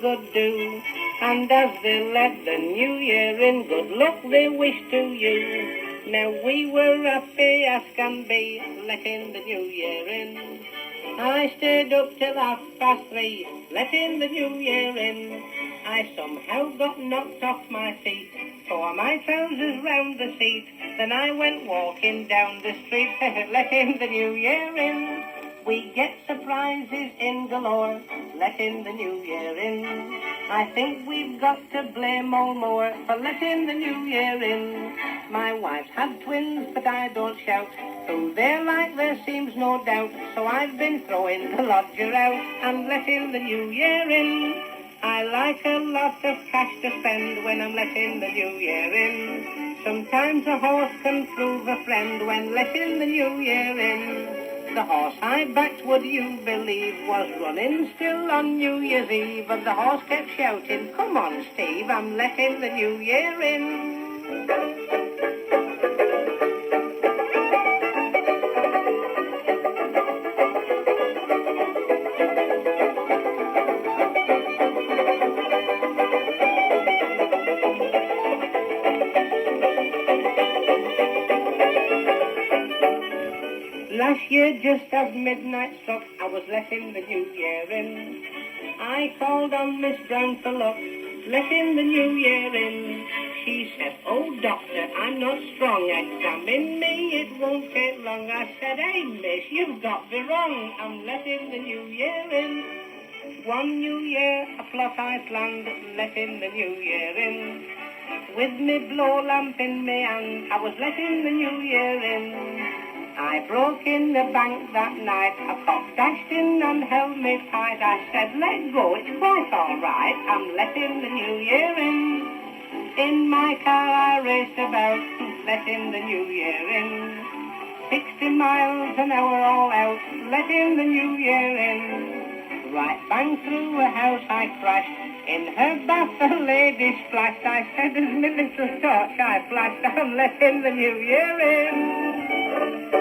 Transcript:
good do. And as they let the new year in, good luck they wish to you. Now we were happy as can be, letting the new year in. I stayed up till 3:30, letting the new year in. I somehow got knocked off my feet, tore my trousers round the seat. Then I went walking down the street, letting the new year in. We get surprises in galore, letting the new year in. I think we've got to blame all more for letting the new year in. My wife's had twins, but I don't shout. Who they're like there seems no doubt. So I've been throwing the lodger out and letting the new year in. I like a lot of cash to spend when I'm letting the new year in. Sometimes a horse can prove a friend when letting the new year in. The horse I backed, would you believe, was running still on New Year's Eve. But the horse kept shouting, come on, Steve, I'm letting the new year in. Last year, just as midnight struck, I was letting the new year in. I called on Miss Brown for luck, letting the new year in. She said, oh, doctor, I'm not strong. Examine me, it won't take long. I said, hey, miss, you've got me wrong. I'm letting the new year in. One new year, a plot I planned, letting the new year in. With me blow lamp in me hand, I was letting the new year in. I broke in the bank that night, a cop dashed in and held me tight. I said, let go, it's quite all right, I'm letting the new year in. In my car I raced about, letting the new year in. 60 miles an hour all out, letting the new year in. Right bang through a house I crashed, in her bath a lady splashed. I said, as my little torch I flashed, I'm letting the new year in.